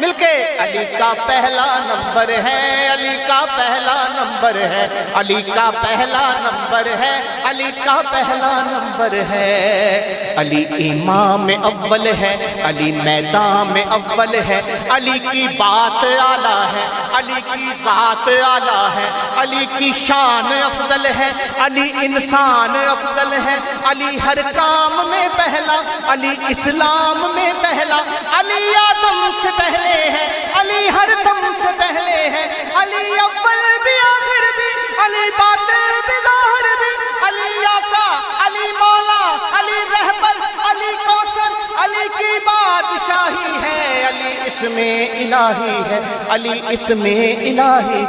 مل کے علی کا پہلا نمبر ہے، علی کا پہلا نمبر ہے، علی کا پہلا نمبر ہے، علی کا پہلا نمبر ہے۔ علی امام اول ہے، علی میدان میں اول ہے، علی کی بات اعلیٰ ہے، علی کی ذات اعلیٰ ہے، علی کی شان افضل ہے، علی انسان افضل ہے، علی ہر کام میں پہلا، علی اسلام میں پہلا، علی آدم سے پہلے ہے، علی ہر دم سے پہلے ہے، علی اول بھی آخر بھی، علی باطن بھی ظاہر بھی، علی آقا، علی مولا، علی رہبر، علی کوثر، علی کی بادشاہی ہے، علی اسم الہی ہے، علی اسم الہی۔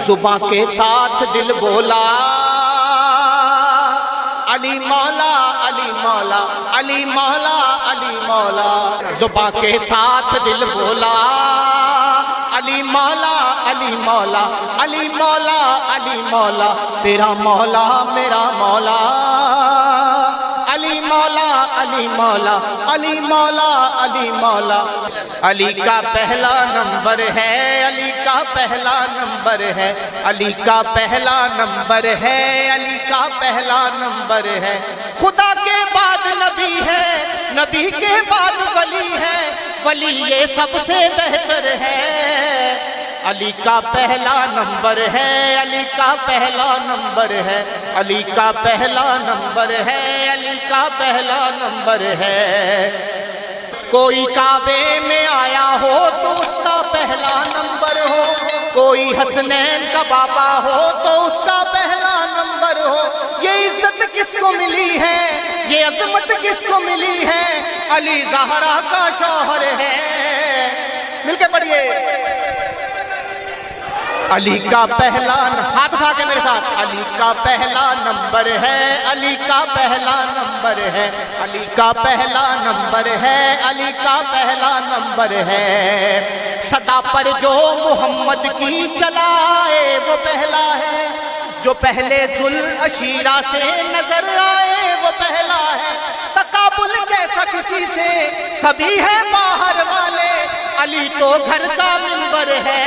زباں کے ساتھ دل بولا علی مولا، علی مولا، علی مولا، علی مولا۔ زباں کے ساتھ دل بولا علی مولا، علی مولا، علی مولا، علی مولا، تیرا مولا میرا مولا، علی مولا، علی مولا، علی مولا، علی مولا۔ علی کا پہلا نمبر ہے، علی کا پہلا نمبر ہے، علی کا پہلا نمبر ہے، علی کا پہلا نمبر ہے۔ خدا کے بعد نبی ہے، نبی کے بعد ولی ہے، ولی یہ سب سے بہتر ہے۔ علی کا پہلا نمبر ہے، علی کا پہلا نمبر ہے، علی کا پہلا نمبر ہے، علی کا پہلا نمبر ہے۔ کوئی کعبے میں آیا ہو تو اس کا پہلا نمبر ہو، کوئی حسنین کا بابا ہو تو اس کا پہلا نمبر ہو۔ یہ عزت کس کو ملی ہے، یہ عظمت کس کو ملی ہے؟ علی زہرا کا شوہر ہے۔ مل کے پڑھیے علی کا پہلا، ہاتھ اٹھا کے میرے ساتھ، علی کا پہلا نمبر ہے، علی کا پہلا نمبر ہے، علی کا پہلا نمبر ہے، علی کا پہلا نمبر ہے۔ صدا پر جو محمد کی چلائے وہ پہلا ہے، جو پہلے ذوالعشیرہ سے نظر آئے وہ پہلا ہے۔ تقابل کیسا کسی سے، سبھی ہے باہر والے، علی تو گھر کا منبر ہے۔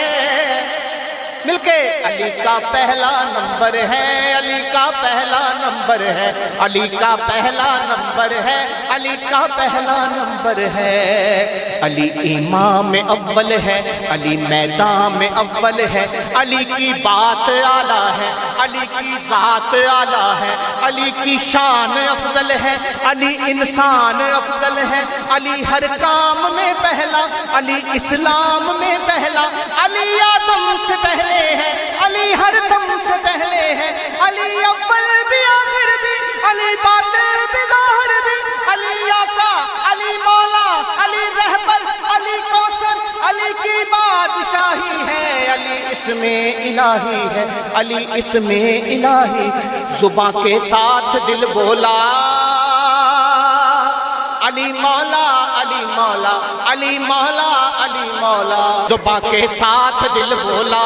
مل کے علی کا پہلا نمبر ہے، علی کا پہلا نمبر ہے، علی کا پہلا نمبر ہے، علی کا پہلا نمبر ہے۔ علی امام اول ہے، علی میدان میں اول ہے، علی کی بات اعلیٰ ہے، علی کی ذات اعلیٰ ہے، علی کی شان افضل ہے، علی انسان افضل ہے، علی ہر کام میں پہلا، علی اسلام میں پہلا، علی آدم سے پہلے ہے، علی ہر دم سے پہلے ہے، علی اول بھی آخر بھی، علی باطن بھی ظاہر بھی، علی آقا، علی مولا، علی رہبر، علی کوثر، علی کی بادشاہی ہے، علی اسم الہی ہے، علی اسم الہی۔ زباں کے ساتھ دل بولا علی مولا، علی مولا، علی مولا، علی مولا۔ زباں کے ساتھ دل بولا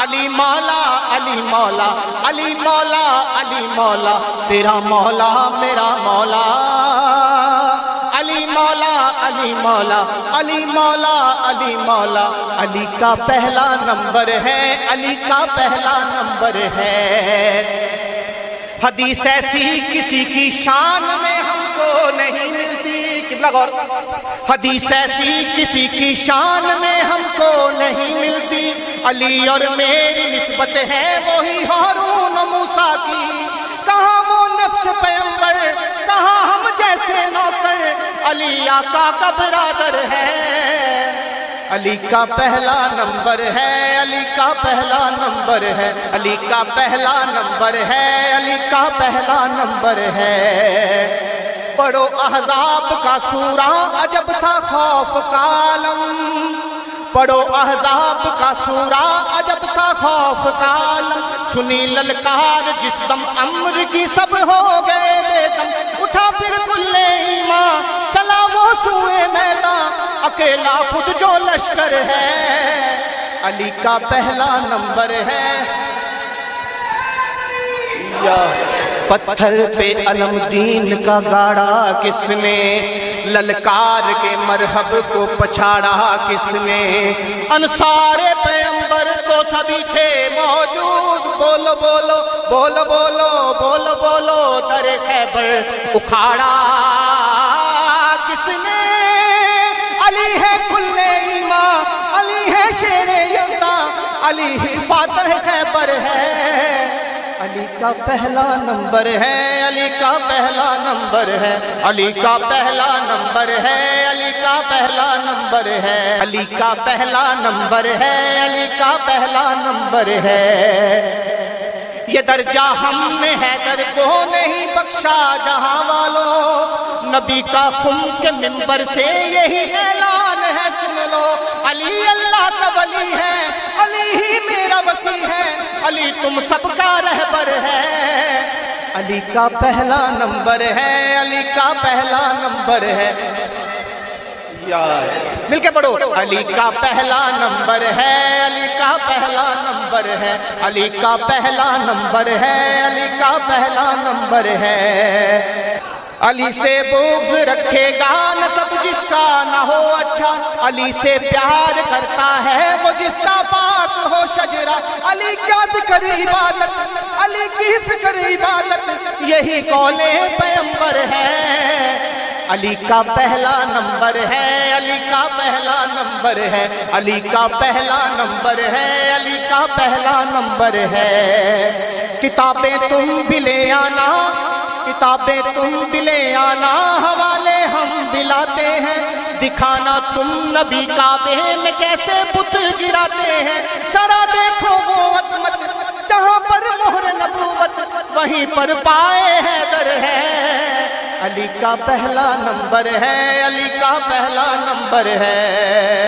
علی مولا، علی مولا، علی مولا، علی مولا، تیرا مولا میرا مولا، علی مولا، علی مولا، علی مولا، علی مولا۔ علی کا پہلا نمبر ہے، علی کا پہلا نمبر ہے۔ حدیث ایسی کسی کی شان میں ہم کو نہیں ملتی، قبلہ غور، حدیث ایسی کسی کی شان میں ہم کو نہیں ملتی، علی اور میری نسبت ہے وہی ہارون و موسیٰ کی، کہاں وہ نفس پیغمبر، کہاں ہم جیسے نوکر، علی آقا کا برادر ہے۔ علی کا پہلا نمبر ہے، علی کا پہلا نمبر ہے، علی کا پہلا نمبر ہے، علی کا پہلا نمبر ہے۔ پڑھو احزاب کا سورہ، عجب تھا خوف کا عالم، پڑھو احزاب کا سورہ، عجب تھا خوف کا عالم، سنی للکار جس دم امر کی سب ہو گئے بے دم، اٹھا پھر کل ایمان چلا وہ سوئے میدان، اکیلا خود جو لشکر ہے، علی کا پہلا نمبر ہے۔ پتھر پہ علم دین کا گاڑا کس نے، للکار کے مرحب کو پچھاڑا کس نے؟ انصار پیغمبر تو سبھی تھے موجود، بولو بولو بولو بولو بولو بولو، در خیبر اکھاڑا کس نے؟ علی ہے کل ایمان، علی ہے شیر یزداں، علی ہی فاتح خیبر ہے، علی کا پہلا نمبر ہے، علی کا پہلا نمبر ہے، علی کا پہلا نمبر ہے، علی کا پہلا نمبر ہے، علی کا پہلا نمبر ہے، علی کا پہلا نمبر ہے۔ یہ درجہ ہم نے حیدر کو نہیں بخشا جہاں والوں، نبی کا خم کے منبر سے یہی اعلان ہے، سن لو علی اللہ کا ولی ہے، علی ہی میرا وسیع ہے، علی تم سب کا رہبر ہے، علی کا پہلا نمبر ہے، علی کا پہلا نمبر ہے، یار مل کے پڑھو، علی کا پہلا نمبر ہے، علی کا پہلا نمبر ہے، علی کا پہلا نمبر ہے، علی کا پہلا نمبر ہے۔ علی سے بغض رکھے گا نہ سب جس کا نہ ہو اچھا، علی سے پیار کرتا ہے وہ جس کا پاک ہو شجرہ، علی کا ذکر عبادت، علی کی فکر عبادت، یہی قول پیغمبر ہے، علی کا پہلا نمبر ہے، علی کا پہلا نمبر ہے، علی کا پہلا نمبر ہے، علی کا پہلا نمبر ہے۔ کتابیں تم بھی لے آنا، کتابیں تم بھی لے آنا، حوالے ہم بھی لاتے ہیں، دکھانا تم نبی کعبے میں کیسے بت گراتے ہیں، ذرا دیکھو وہ عظمت جہاں پر مہر نبوت، وہیں پر پائے حیدر ہے، علی کا پہلا نمبر ہے، علی کا پہلا نمبر ہے۔